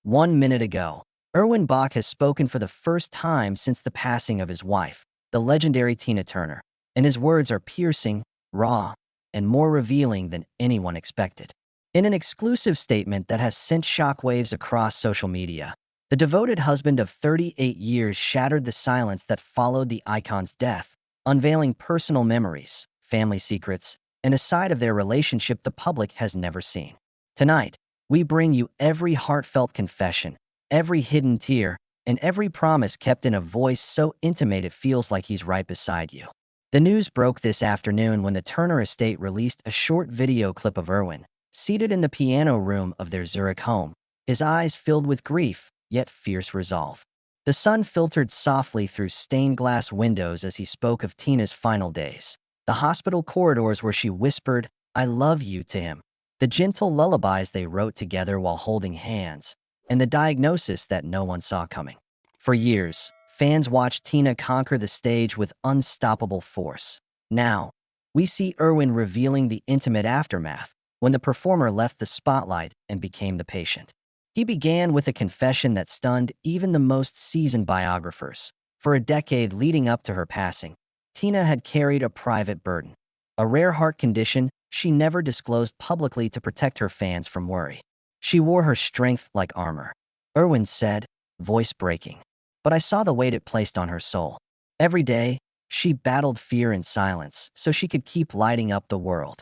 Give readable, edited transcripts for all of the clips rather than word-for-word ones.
1 minute ago, Erwin Bach has spoken for the first time since the passing of his wife, the legendary Tina Turner, and his words are piercing, raw, and more revealing than anyone expected. In an exclusive statement that has sent shockwaves across social media, the devoted husband of 38 years shattered the silence that followed the icon's death, unveiling personal memories, family secrets, and a side of their relationship the public has never seen. Tonight, we bring you every heartfelt confession, every hidden tear, and every promise kept in a voice so intimate it feels like he's right beside you. The news broke this afternoon when the Turner estate released a short video clip of Erwin, seated in the piano room of their Zurich home, his eyes filled with grief, yet fierce resolve. The sun filtered softly through stained glass windows as he spoke of Tina's final days, the hospital corridors where she whispered, "I love you," to him, the gentle lullabies they wrote together while holding hands, and the diagnosis that no one saw coming. For years, fans watched Tina conquer the stage with unstoppable force. Now, we see Erwin revealing the intimate aftermath, when the performer left the spotlight and became the patient. He began with a confession that stunned even the most seasoned biographers. For a decade leading up to her passing, Tina had carried a private burden, a rare heart condition she never disclosed publicly to protect her fans from worry. She wore her strength like armor, Erwin said, voice breaking. But I saw the weight it placed on her soul. Every day, she battled fear in silence so she could keep lighting up the world.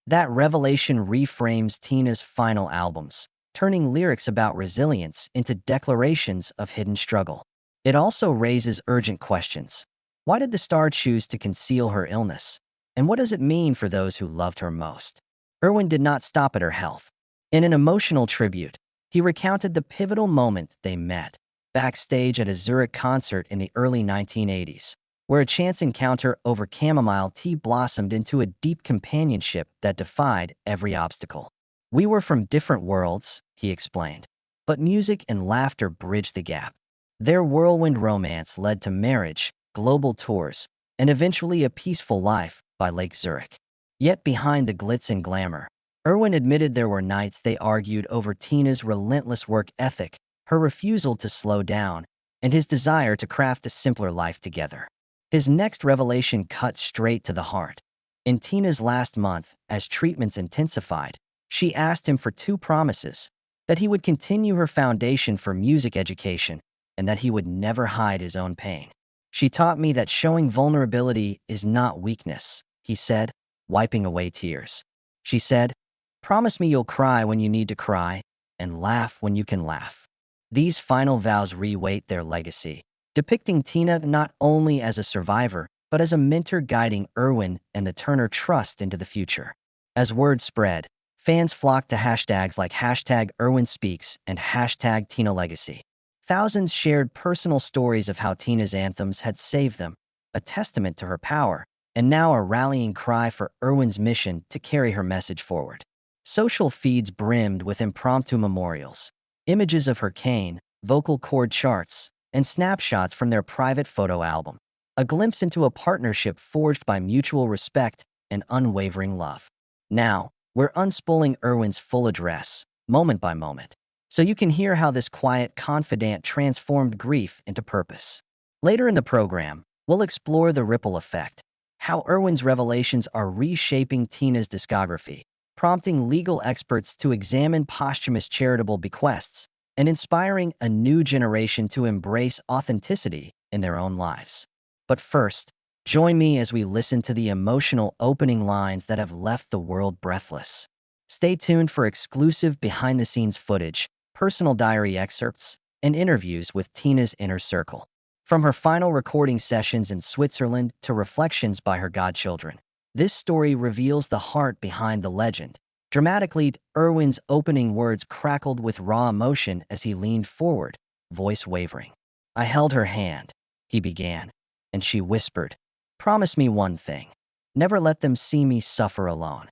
That revelation reframes Tina's final albums, turning lyrics about resilience into declarations of hidden struggle. It also raises urgent questions. Why did the star choose to conceal her illness? And what does it mean for those who loved her most? Erwin did not stop at her health. In an emotional tribute, he recounted the pivotal moment they met, backstage at a Zurich concert in the early 1980s, where a chance encounter over chamomile tea blossomed into a deep companionship that defied every obstacle. "We were from different worlds," he explained, "but music and laughter bridged the gap." Their whirlwind romance led to marriage, global tours, and eventually a peaceful life by Lake Zurich. Yet behind the glitz and glamour, Erwin admitted there were nights they argued over Tina's relentless work ethic, her refusal to slow down, and his desire to craft a simpler life together. His next revelation cut straight to the heart. In Tina's last month, as treatments intensified, she asked him for two promises: that he would continue her foundation for music education, and that he would never hide his own pain. "She taught me that showing vulnerability is not weakness," he said, wiping away tears. She said, "Promise me you'll cry when you need to cry, and laugh when you can laugh." These final vows reweight their legacy, depicting Tina not only as a survivor, but as a mentor guiding Erwin and the Turner trust into the future. As word spread, fans flocked to hashtags like #ErwinSpeaks and #TinaLegacy. Thousands shared personal stories of how Tina's anthems had saved them, a testament to her power, and now a rallying cry for Erwin's mission to carry her message forward. Social feeds brimmed with impromptu memorials, images of her cane, vocal cord charts, and snapshots from their private photo album, a glimpse into a partnership forged by mutual respect and unwavering love. Now, we're unspooling Erwin's full address, moment by moment, so you can hear how this quiet confidant transformed grief into purpose. Later in the program, we'll explore the ripple effect, how Erwin's revelations are reshaping Tina's discography, prompting legal experts to examine posthumous charitable bequests, and inspiring a new generation to embrace authenticity in their own lives. But first, join me as we listen to the emotional opening lines that have left the world breathless. Stay tuned for exclusive behind-the-scenes footage, personal diary excerpts, and interviews with Tina's inner circle. From her final recording sessions in Switzerland to reflections by her godchildren, this story reveals the heart behind the legend. Dramatically, Erwin's opening words crackled with raw emotion as he leaned forward, voice wavering. "I held her hand," he began, "and she whispered, 'Promise me one thing. Never let them see me suffer alone.'"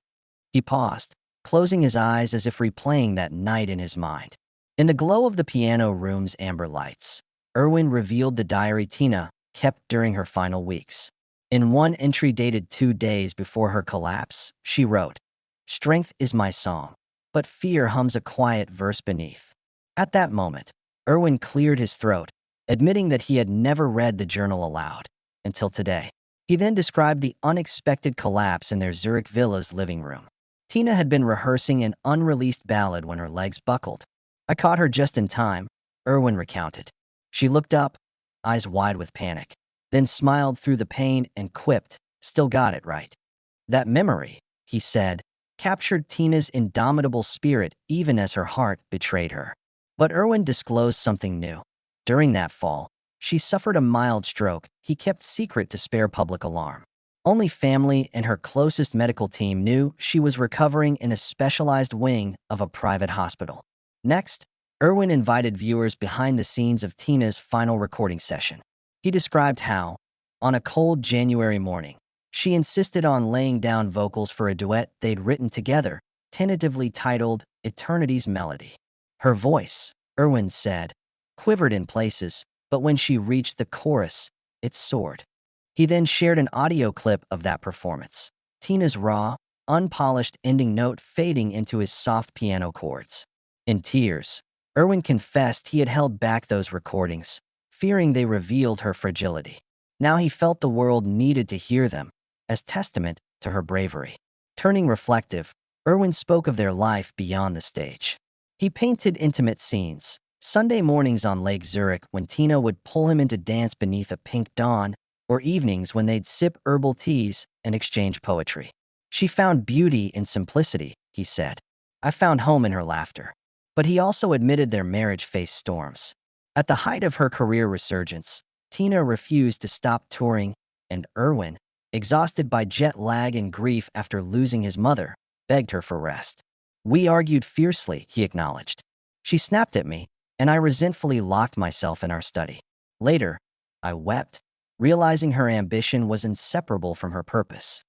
He paused, closing his eyes as if replaying that night in his mind. In the glow of the piano room's amber lights, Erwin revealed the diary Tina kept during her final weeks. In one entry dated 2 days before her collapse, she wrote, "Strength is my song, but fear hums a quiet verse beneath. At that moment, Irwin cleared his throat, admitting that he had never read the journal aloud until today. He then described the unexpected collapse in their Zurich villa's living room. Tina had been rehearsing an unreleased ballad when her legs buckled. I caught her just in time, Irwin recounted. She looked up, eyes wide with panic, then smiled through the pain and quipped, "Still got it right." That memory, he said, captured Tina's indomitable spirit even as her heart betrayed her. But Irwin disclosed something new. During that fall, she suffered a mild stroke he kept secret to spare public alarm. Only family and her closest medical team knew she was recovering in a specialized wing of a private hospital. Next, Irwin invited viewers behind the scenes of Tina's final recording session. He described how, on a cold January morning, she insisted on laying down vocals for a duet they'd written together, tentatively titled Eternity's Melody. Her voice, Irwin said, quivered in places, but when she reached the chorus, it soared. He then shared an audio clip of that performance, Tina's raw, unpolished ending note fading into his soft piano chords. In tears, Irwin confessed he had held back those recordings, fearing they revealed her fragility. Now he felt the world needed to hear them, as testament to her bravery. Turning reflective, Irwin spoke of their life beyond the stage. He painted intimate scenes, Sunday mornings on Lake Zurich when Tina would pull him in to dance beneath a pink dawn, or evenings when they'd sip herbal teas and exchange poetry. She found beauty in simplicity, he said. I found home in her laughter. But he also admitted their marriage faced storms. At the height of her career resurgence, Tina refused to stop touring, and Irwin, exhausted by jet lag and grief after losing his mother, begged her for rest. We argued fiercely, he acknowledged. She snapped at me, and I resentfully locked myself in our study. Later, I wept, realizing her ambition was inseparable from her purpose.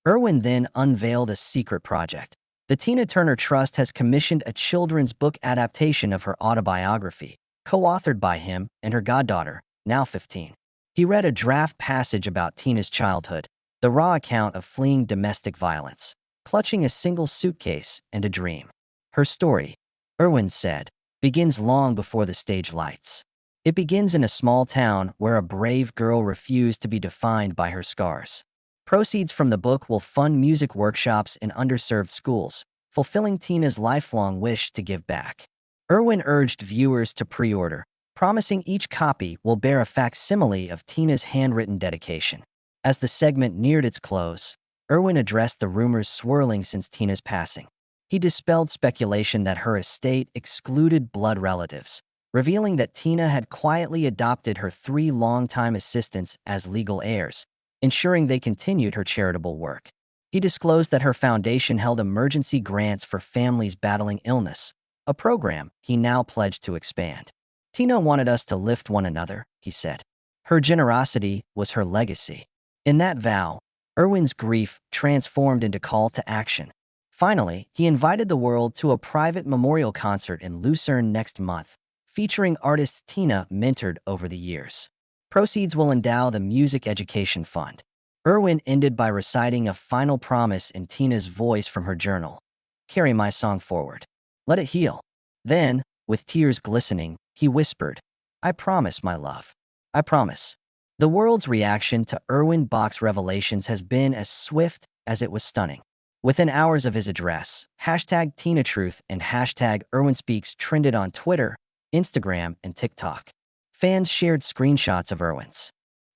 Irwin then unveiled a secret project. The Tina Turner Trust has commissioned a children's book adaptation of her autobiography, co-authored by him and her goddaughter, now 15. He read a draft passage about Tina's childhood, the raw account of fleeing domestic violence, clutching a single suitcase and a dream. Her story, Irwin said, begins long before the stage lights. It begins in a small town where a brave girl refused to be defined by her scars. Proceeds from the book will fund music workshops in underserved schools, fulfilling Tina's lifelong wish to give back. Irwin urged viewers to pre-order, promising each copy will bear a facsimile of Tina's handwritten dedication. As the segment neared its close, Irwin addressed the rumors swirling since Tina's passing. He dispelled speculation that her estate excluded blood relatives, revealing that Tina had quietly adopted her 3 longtime assistants as legal heirs, ensuring they continued her charitable work. He disclosed that her foundation held emergency grants for families battling illness, a program he now pledged to expand. Tina wanted us to lift one another, he said. Her generosity was her legacy. In that vow, Irwin's grief transformed into call to action. Finally, he invited the world to a private memorial concert in Lucerne next month, featuring artists Tina mentored over the years. Proceeds will endow the Music Education Fund. Irwin ended by reciting a final promise in Tina's voice from her journal. Carry my song forward. Let it heal. Then, with tears glistening, he whispered, I promise, my love. I promise. The world's reaction to Irwin Bach's revelations has been as swift as it was stunning. Within hours of his address, hashtag TinaTruth and hashtag IrwinSpeaks trended on Twitter, Instagram, and TikTok. Fans shared screenshots of Irwin's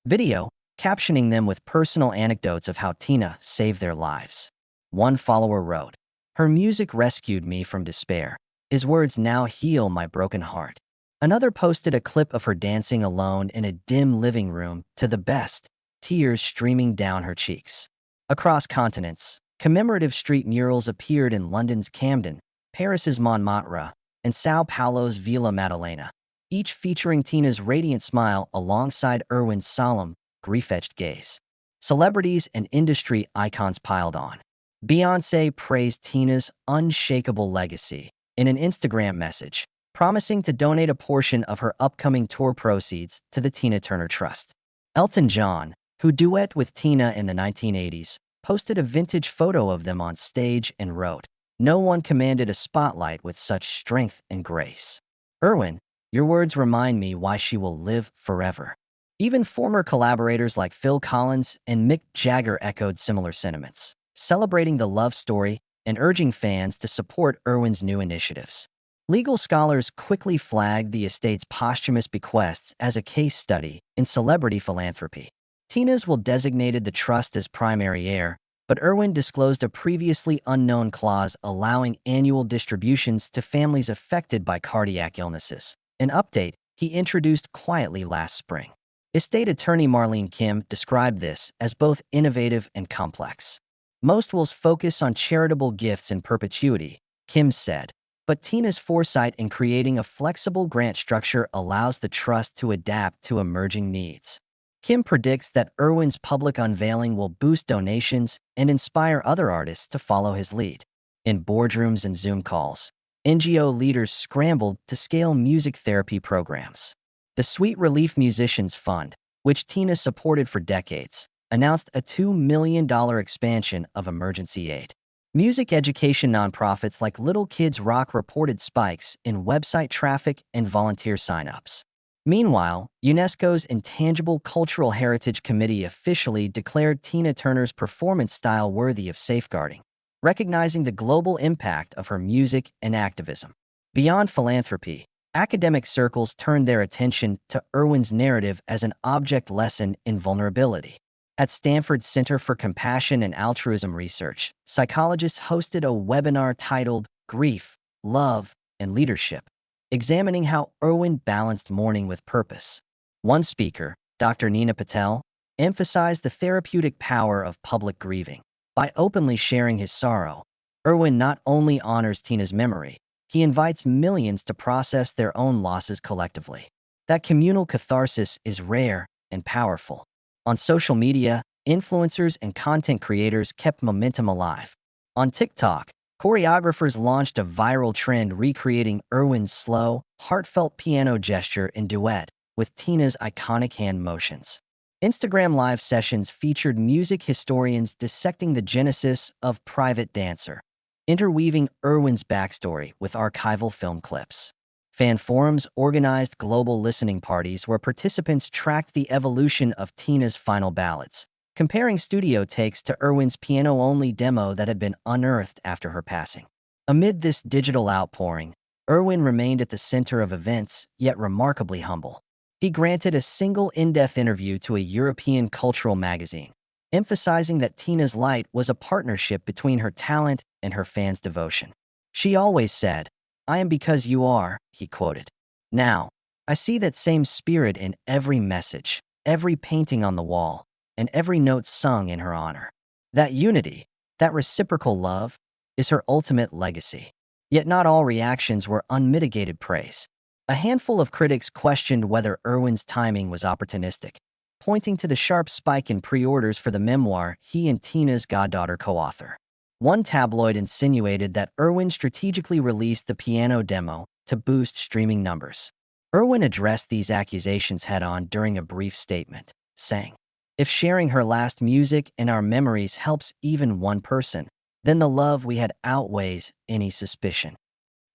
video, captioning them with personal anecdotes of how Tina saved their lives. One follower wrote, her music rescued me from despair. His words now heal my broken heart. Another posted a clip of her dancing alone in a dim living room to the best, tears streaming down her cheeks. Across continents, commemorative street murals appeared in London's Camden, Paris's Montmartre, and Sao Paulo's Vila Madalena, each featuring Tina's radiant smile alongside Irwin's solemn, grief-etched gaze. Celebrities and industry icons piled on. Beyoncé praised Tina's unshakable legacy in an Instagram message, promising to donate a portion of her upcoming tour proceeds to the Tina Turner Trust. Elton John, who duet with Tina in the 1980s, posted a vintage photo of them on stage and wrote, no one commanded a spotlight with such strength and grace. Irwin, your words remind me why she will live forever. Even former collaborators like Phil Collins and Mick Jagger echoed similar sentiments, celebrating the love story and urging fans to support Irwin's new initiatives. Legal scholars quickly flagged the estate's posthumous bequests as a case study in celebrity philanthropy. Tina's will designated the trust as primary heir, but Irwin disclosed a previously unknown clause allowing annual distributions to families affected by cardiac illnesses, an update he introduced quietly last spring. Estate attorney Marlene Kim described this as both innovative and complex. Most wills focus on charitable gifts in perpetuity, Kim said, but Tina's foresight in creating a flexible grant structure allows the trust to adapt to emerging needs. Kim predicts that Irwin's public unveiling will boost donations and inspire other artists to follow his lead. In boardrooms and Zoom calls, NGO leaders scrambled to scale music therapy programs. The Sweet Relief Musicians Fund, which Tina supported for decades, announced a $2 million expansion of emergency aid. Music education nonprofits like Little Kids Rock reported spikes in website traffic and volunteer signups. Meanwhile, UNESCO's Intangible Cultural Heritage Committee officially declared Tina Turner's performance style worthy of safeguarding, recognizing the global impact of her music and activism. Beyond philanthropy, academic circles turned their attention to Irwin's narrative as an object lesson in vulnerability. At Stanford's Center for Compassion and Altruism Research, psychologists hosted a webinar titled Grief, Love, and Leadership, examining how Irwin balanced mourning with purpose. One speaker, Dr. Nina Patel, emphasized the therapeutic power of public grieving. By openly sharing his sorrow, Irwin not only honors Tina's memory, he invites millions to process their own losses collectively. That communal catharsis is rare and powerful. On social media, influencers and content creators kept momentum alive. On TikTok, choreographers launched a viral trend recreating Irwin's slow, heartfelt piano gesture in duet with Tina's iconic hand motions. Instagram live sessions featured music historians dissecting the genesis of Private Dancer, interweaving Irwin's backstory with archival film clips. Fan forums organized global listening parties where participants tracked the evolution of Tina's final ballads, comparing studio takes to Irwin's piano-only demo that had been unearthed after her passing. Amid this digital outpouring, Irwin remained at the center of events, yet remarkably humble. He granted a single in-depth interview to a European cultural magazine, emphasizing that Tina's light was a partnership between her talent and her fans' devotion. She always said, "I am because you are," he quoted. "Now, I see that same spirit in every message, every painting on the wall, and every note sung in her honor. That unity, that reciprocal love, is her ultimate legacy." Yet not all reactions were unmitigated praise. A handful of critics questioned whether Irwin's timing was opportunistic, pointing to the sharp spike in pre-orders for the memoir he and Tina's goddaughter co-author. One tabloid insinuated that Irwin strategically released the piano demo to boost streaming numbers. Irwin addressed these accusations head-on during a brief statement, saying, "If sharing her last music and our memories helps even one person, then the love we had outweighs any suspicion."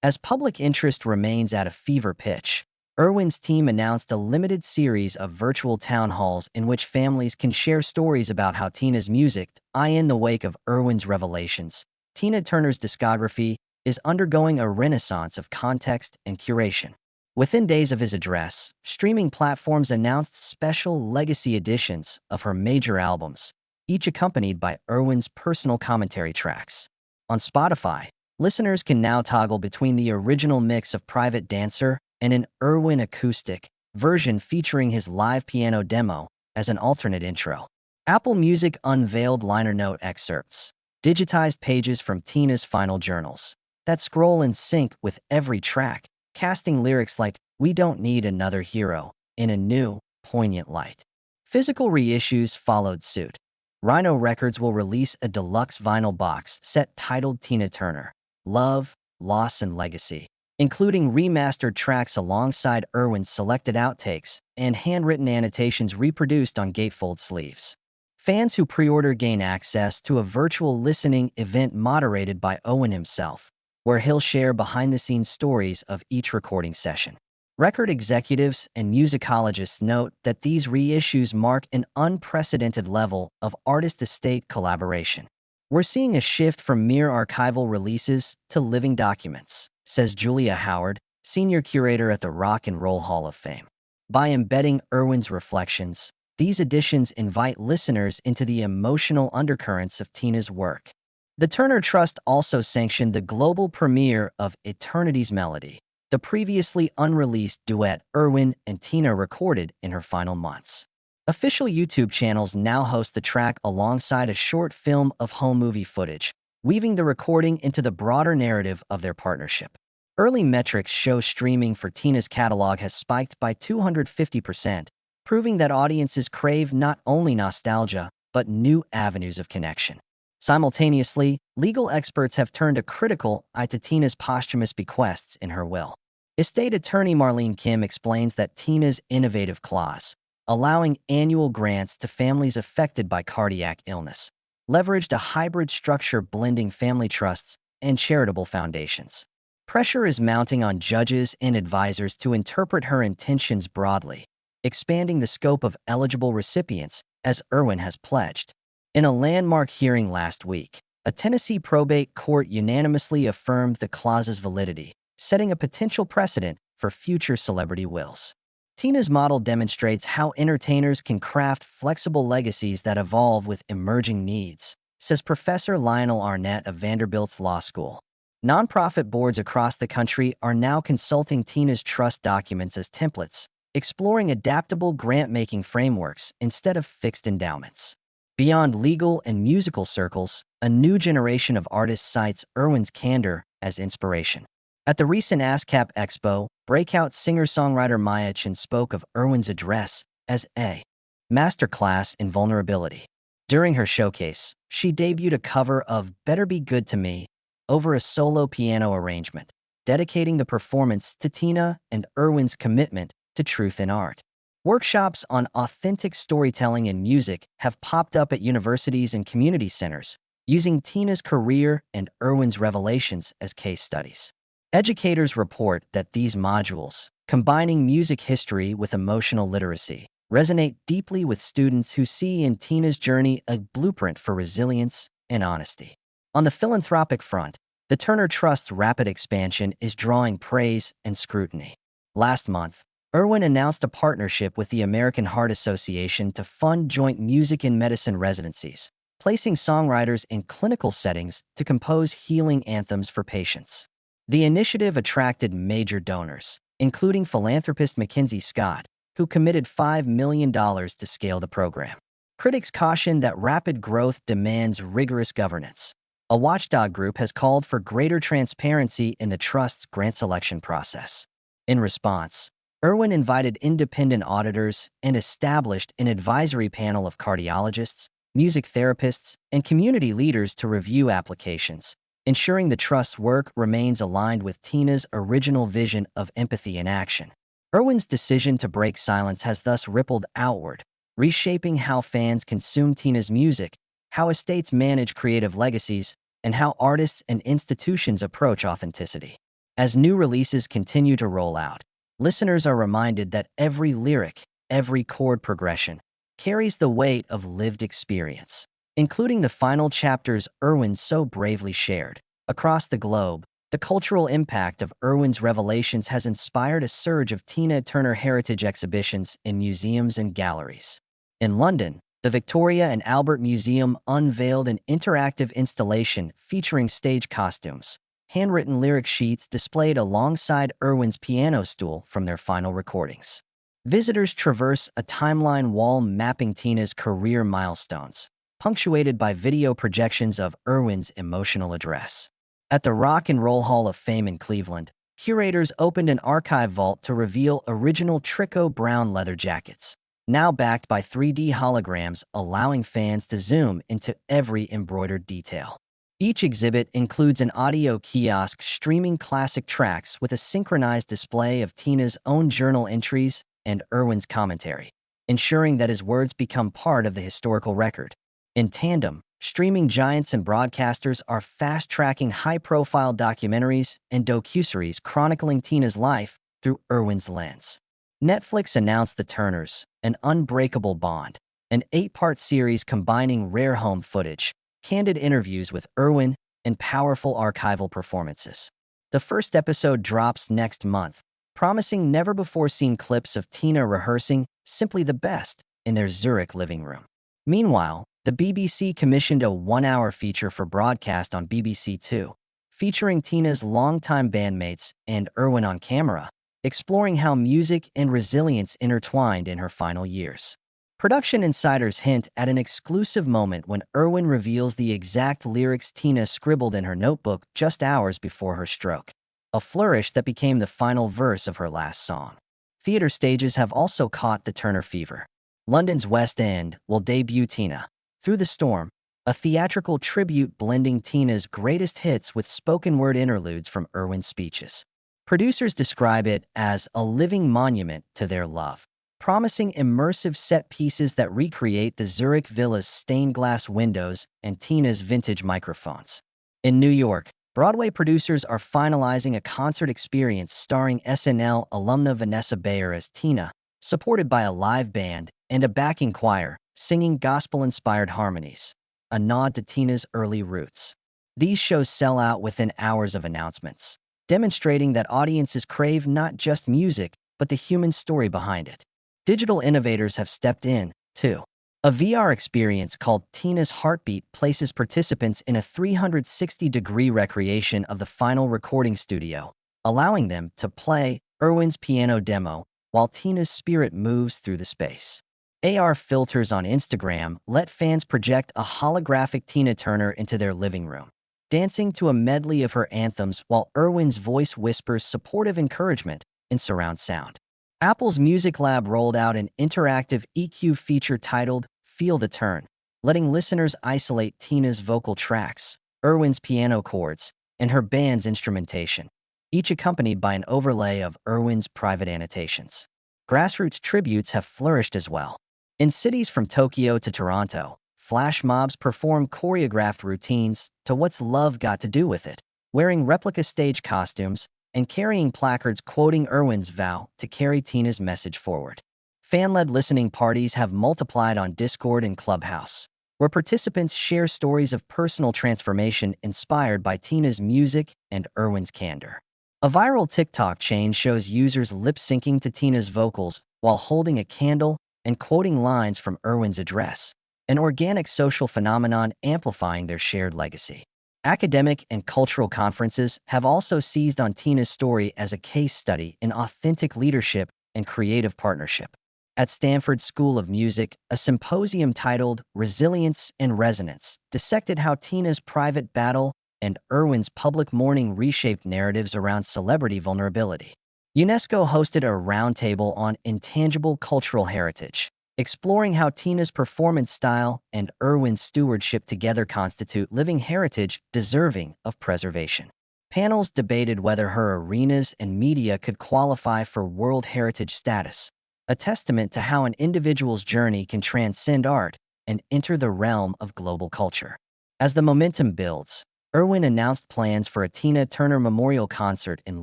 As public interest remains at a fever pitch, Irwin's team announced a limited series of virtual town halls in which families can share stories about how Tina's music, in the wake of Irwin's revelations. Tina Turner's discography is undergoing a renaissance of context and curation. Within days of his address, streaming platforms announced special legacy editions of her major albums, each accompanied by Irwin's personal commentary tracks. On Spotify, listeners can now toggle between the original mix of Private Dancer and an Irwin acoustic version featuring his live piano demo as an alternate intro. Apple Music unveiled liner note excerpts, digitized pages from Tina's final journals, that scroll in sync with every track, casting lyrics like "We don't need another hero" in a new, poignant light. Physical reissues followed suit. Rhino Records will release a deluxe vinyl box set titled Tina Turner, Love, Loss, and Legacy, including remastered tracks alongside Irwin's selected outtakes and handwritten annotations reproduced on gatefold sleeves. Fans who pre-order gain access to a virtual listening event moderated by Owen himself, where he'll share behind-the-scenes stories of each recording session. Record executives and musicologists note that these reissues mark an unprecedented level of artist-estate collaboration. We're seeing a shift from mere archival releases to living documents, says Julia Howard, senior curator at the Rock and Roll Hall of Fame. By embedding Irwin's reflections, these editions invite listeners into the emotional undercurrents of Tina's work. The Turner Trust also sanctioned the global premiere of Eternity's Melody, the previously unreleased duet Irwin and Tina recorded in her final months. Official YouTube channels now host the track alongside a short film of home movie footage, weaving the recording into the broader narrative of their partnership. Early metrics show streaming for Tina's catalog has spiked by 250%, proving that audiences crave not only nostalgia, but new avenues of connection. Simultaneously, legal experts have turned a critical eye to Tina's posthumous bequests in her will. Estate attorney Marlene Kim explains that Tina's innovative clause, allowing annual grants to families affected by cardiac illness, leveraged a hybrid structure blending family trusts and charitable foundations. Pressure is mounting on judges and advisors to interpret her intentions broadly, expanding the scope of eligible recipients, as Irwin has pledged. In a landmark hearing last week, a Tennessee probate court unanimously affirmed the clause's validity, setting a potential precedent for future celebrity wills. Tina's model demonstrates how entertainers can craft flexible legacies that evolve with emerging needs, says Professor Lionel Arnett of Vanderbilt's Law School. Nonprofit boards across the country are now consulting Tina's trust documents as templates, exploring adaptable grant-making frameworks instead of fixed endowments. Beyond legal and musical circles, a new generation of artists cites Irwin's candor as inspiration. At the recent ASCAP Expo, breakout singer-songwriter Maya Chen spoke of Irwin's address as a masterclass in vulnerability. During her showcase, she debuted a cover of Better Be Good to Me over a solo piano arrangement, dedicating the performance to Tina and Irwin's commitment to truth in art. Workshops on authentic storytelling and music have popped up at universities and community centers, using Tina's career and Irwin's revelations as case studies. Educators report that these modules, combining music history with emotional literacy, resonate deeply with students who see in Tina's journey a blueprint for resilience and honesty. On the philanthropic front, the Turner Trust's rapid expansion is drawing praise and scrutiny. Last month, Irwin announced a partnership with the American Heart Association to fund joint music and medicine residencies, placing songwriters in clinical settings to compose healing anthems for patients. The initiative attracted major donors, including philanthropist Mackenzie Scott, who committed $5 million to scale the program. Critics caution that rapid growth demands rigorous governance. A watchdog group has called for greater transparency in the trust's grant selection process. In response, Irwin invited independent auditors and established an advisory panel of cardiologists, music therapists, and community leaders to review applications, ensuring the trust's work remains aligned with Tina's original vision of empathy in action. Irwin's decision to break silence has thus rippled outward, reshaping how fans consume Tina's music, how estates manage creative legacies, and how artists and institutions approach authenticity. As new releases continue to roll out, listeners are reminded that every lyric, every chord progression, carries the weight of lived experience, including the final chapters Irwin so bravely shared. Across the globe, the cultural impact of Irwin's revelations has inspired a surge of Tina Turner heritage exhibitions in museums and galleries. In London, the Victoria and Albert Museum unveiled an interactive installation featuring stage costumes, handwritten lyric sheets displayed alongside Irwin's piano stool from their final recordings. Visitors traverse a timeline wall mapping Tina's career milestones, punctuated by video projections of Irwin's emotional address. At the Rock and Roll Hall of Fame in Cleveland, curators opened an archive vault to reveal original Tricot brown leather jackets, now backed by 3D holograms allowing fans to zoom into every embroidered detail. Each exhibit includes an audio kiosk streaming classic tracks with a synchronized display of Tina's own journal entries and Irwin's commentary, ensuring that his words become part of the historical record. In tandem, streaming giants and broadcasters are fast-tracking high-profile documentaries and docuseries chronicling Tina's life through Irwin's lens. Netflix announced The Turners, an unbreakable bond, an 8-part series combining rare home footage, candid interviews with Irwin, and powerful archival performances. The first episode drops next month, promising never-before-seen clips of Tina rehearsing Simply the Best in their Zurich living room. Meanwhile, the BBC commissioned a 1-hour feature for broadcast on BBC Two, featuring Tina's longtime bandmates and Irwin on camera, exploring how music and resilience intertwined in her final years. Production insiders hint at an exclusive moment when Irwin reveals the exact lyrics Tina scribbled in her notebook just hours before her stroke, a flourish that became the final verse of her last song. Theater stages have also caught the Turner fever. London's West End will debut Tina Through the Storm, a theatrical tribute blending Tina's greatest hits with spoken-word interludes from Irwin's speeches. Producers describe it as a living monument to their love, promising immersive set pieces that recreate the Zurich villa's stained glass windows and Tina's vintage microphones. In New York, Broadway producers are finalizing a concert experience starring SNL alumna Vanessa Bayer as Tina, supported by a live band and a backing choir singing gospel-inspired harmonies, a nod to Tina's early roots. These shows sell out within hours of announcements, demonstrating that audiences crave not just music, but the human story behind it. Digital innovators have stepped in, too. A VR experience called Tina's Heartbeat places participants in a 360-degree recreation of the final recording studio, allowing them to play Irwin's piano demo while Tina's spirit moves through the space. AR filters on Instagram let fans project a holographic Tina Turner into their living room, dancing to a medley of her anthems while Irwin's voice whispers supportive encouragement in surround sound. Apple's Music Lab rolled out an interactive EQ feature titled Feel the Turn, letting listeners isolate Tina's vocal tracks, Irwin's piano chords, and her band's instrumentation, each accompanied by an overlay of Irwin's private annotations. Grassroots tributes have flourished as well. In cities from Tokyo to Toronto, flash mobs perform choreographed routines to What's Love Got to Do with It, wearing replica stage costumes and carrying placards quoting Irwin's vow to carry Tina's message forward. Fan-led listening parties have multiplied on Discord and Clubhouse, where participants share stories of personal transformation inspired by Tina's music and Irwin's candor. A viral TikTok chain shows users lip-syncing to Tina's vocals while holding a candle and quoting lines from Irwin's address, an organic social phenomenon amplifying their shared legacy. Academic and cultural conferences have also seized on Tina's story as a case study in authentic leadership and creative partnership. At Stanford School of Music, a symposium titled Resilience and Resonance dissected how Tina's private battle and Irwin's public mourning reshaped narratives around celebrity vulnerability. UNESCO hosted a roundtable on intangible cultural heritage, exploring how Tina's performance style and Irwin's stewardship together constitute living heritage deserving of preservation. Panels debated whether her arenas and media could qualify for World Heritage status, a testament to how an individual's journey can transcend art and enter the realm of global culture. As the momentum builds, Irwin announced plans for a Tina Turner memorial concert in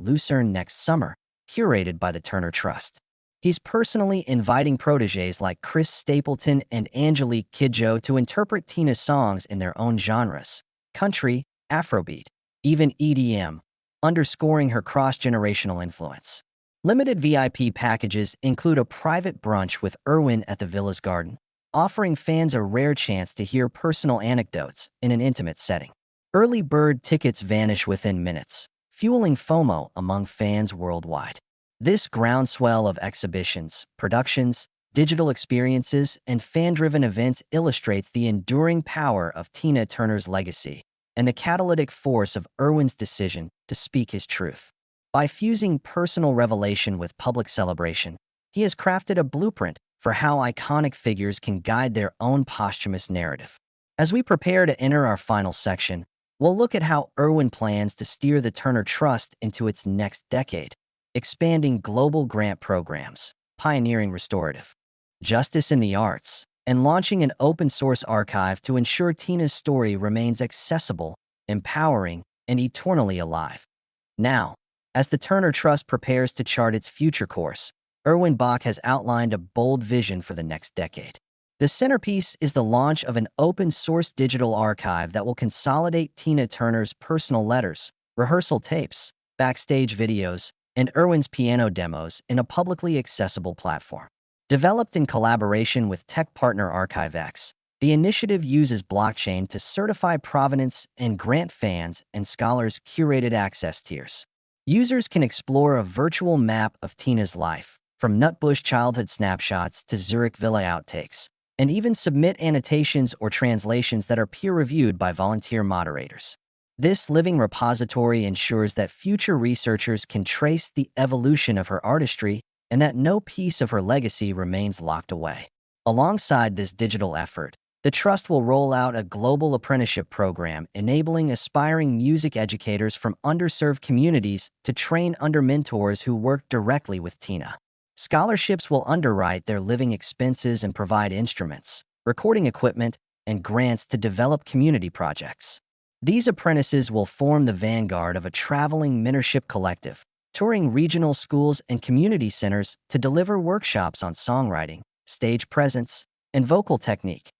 Lucerne next summer, curated by the Turner Trust. He's personally inviting protégés like Chris Stapleton and Angelique Kidjo to interpret Tina's songs in their own genres: country, Afrobeat, even EDM, underscoring her cross-generational influence. Limited VIP packages include a private brunch with Irwin at the Villa's Garden, offering fans a rare chance to hear personal anecdotes in an intimate setting. Early bird tickets vanish within minutes, fueling FOMO among fans worldwide. This groundswell of exhibitions, productions, digital experiences, and fan-driven events illustrates the enduring power of Tina Turner's legacy and the catalytic force of Irwin's decision to speak his truth. By fusing personal revelation with public celebration, he has crafted a blueprint for how iconic figures can guide their own posthumous narrative. As we prepare to enter our final section, we'll look at how Irwin plans to steer the Turner Trust into its next decade, expanding global grant programs, pioneering restorative justice in the arts, and launching an open-source archive to ensure Tina's story remains accessible, empowering, and eternally alive. Now, as the Turner Trust prepares to chart its future course, Erwin Bach has outlined a bold vision for the next decade. The centerpiece is the launch of an open-source digital archive that will consolidate Tina Turner's personal letters, rehearsal tapes, backstage videos, and Erwin's piano demos in a publicly accessible platform. Developed in collaboration with tech partner ArchiveX, the initiative uses blockchain to certify provenance and grant fans and scholars curated access tiers. Users can explore a virtual map of Tina's life, from Nutbush childhood snapshots to Zurich Villa outtakes, and even submit annotations or translations that are peer-reviewed by volunteer moderators. This living repository ensures that future researchers can trace the evolution of her artistry and that no piece of her legacy remains locked away. Alongside this digital effort, the Trust will roll out a global apprenticeship program enabling aspiring music educators from underserved communities to train under mentors who work directly with Tina. Scholarships will underwrite their living expenses and provide instruments, recording equipment, and grants to develop community projects. These apprentices will form the vanguard of a traveling mentorship collective, touring regional schools and community centers to deliver workshops on songwriting, stage presence, and vocal technique,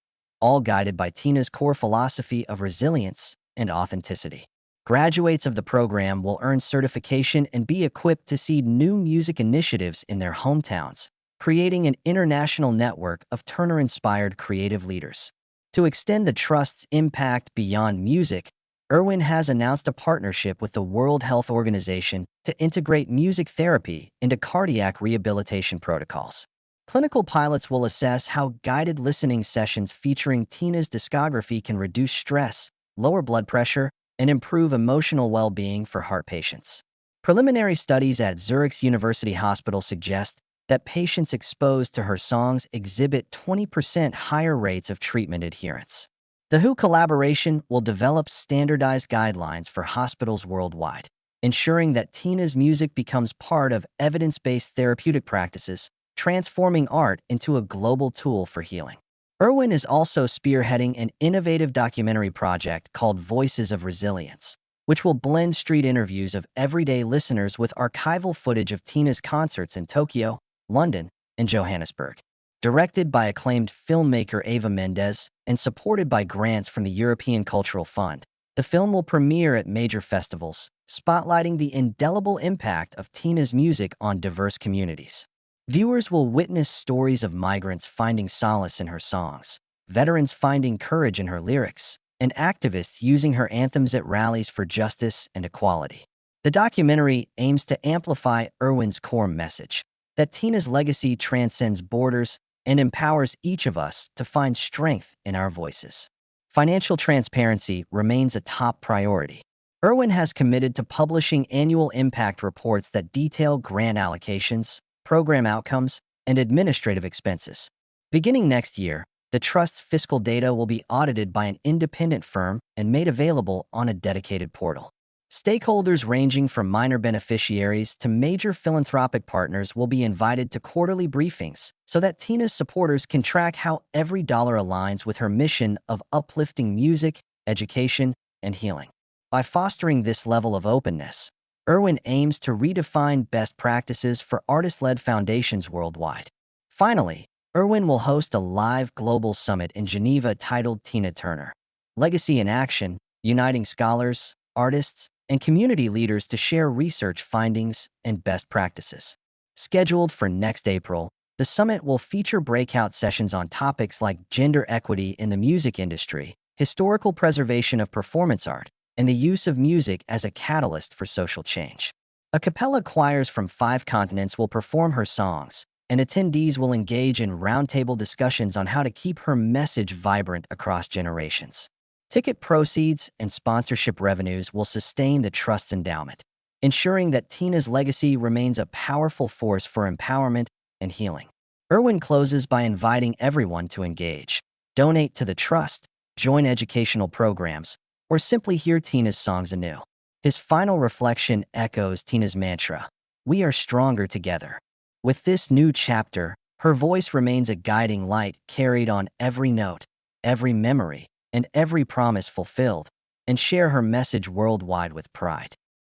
all guided by Tina's core philosophy of resilience and authenticity. Graduates of the program will earn certification and be equipped to seed new music initiatives in their hometowns, creating an international network of Turner-inspired creative leaders. To extend the Trust's impact beyond music, Erwin has announced a partnership with the World Health Organization to integrate music therapy into cardiac rehabilitation protocols. Clinical pilots will assess how guided listening sessions featuring Tina's discography can reduce stress, lower blood pressure, and improve emotional well-being for heart patients. Preliminary studies at Zurich's University Hospital suggest that patients exposed to her songs exhibit 20% higher rates of treatment adherence. The WHO collaboration will develop standardized guidelines for hospitals worldwide, ensuring that Tina's music becomes part of evidence-based therapeutic practices, transforming art into a global tool for healing. Erwin is also spearheading an innovative documentary project called Voices of Resilience, which will blend street interviews of everyday listeners with archival footage of Tina's concerts in Tokyo, London, and Johannesburg. Directed by acclaimed filmmaker Eva Mendes and supported by grants from the European Cultural Fund, the film will premiere at major festivals, spotlighting the indelible impact of Tina's music on diverse communities. Viewers will witness stories of migrants finding solace in her songs, veterans finding courage in her lyrics, and activists using her anthems at rallies for justice and equality. The documentary aims to amplify Erwin's core message, that Tina's legacy transcends borders and empowers each of us to find strength in our voices. Financial transparency remains a top priority. Erwin has committed to publishing annual impact reports that detail grant allocations, program outcomes, and administrative expenses. Beginning next year, the Trust's fiscal data will be audited by an independent firm and made available on a dedicated portal. Stakeholders ranging from minor beneficiaries to major philanthropic partners will be invited to quarterly briefings so that Tina's supporters can track how every dollar aligns with her mission of uplifting music, education, and healing. By fostering this level of openness, Erwin aims to redefine best practices for artist-led foundations worldwide. Finally, Erwin will host a live global summit in Geneva titled Tina Turner: Legacy in Action, uniting scholars, artists, and community leaders to share research findings and best practices. Scheduled for next April, the summit will feature breakout sessions on topics like gender equity in the music industry, historical preservation of performance art, and the use of music as a catalyst for social change. A cappella choirs from 5 continents will perform her songs, and attendees will engage in roundtable discussions on how to keep her message vibrant across generations. Ticket proceeds and sponsorship revenues will sustain the Trust's endowment, ensuring that Tina's legacy remains a powerful force for empowerment and healing. Erwin closes by inviting everyone to engage, donate to the Trust, join educational programs, or simply hear Tina's songs anew. His final reflection echoes Tina's mantra, "We are stronger together." With this new chapter, Her voice remains a guiding light carried on every note, every memory, and every promise fulfilled, and share her message worldwide with pride.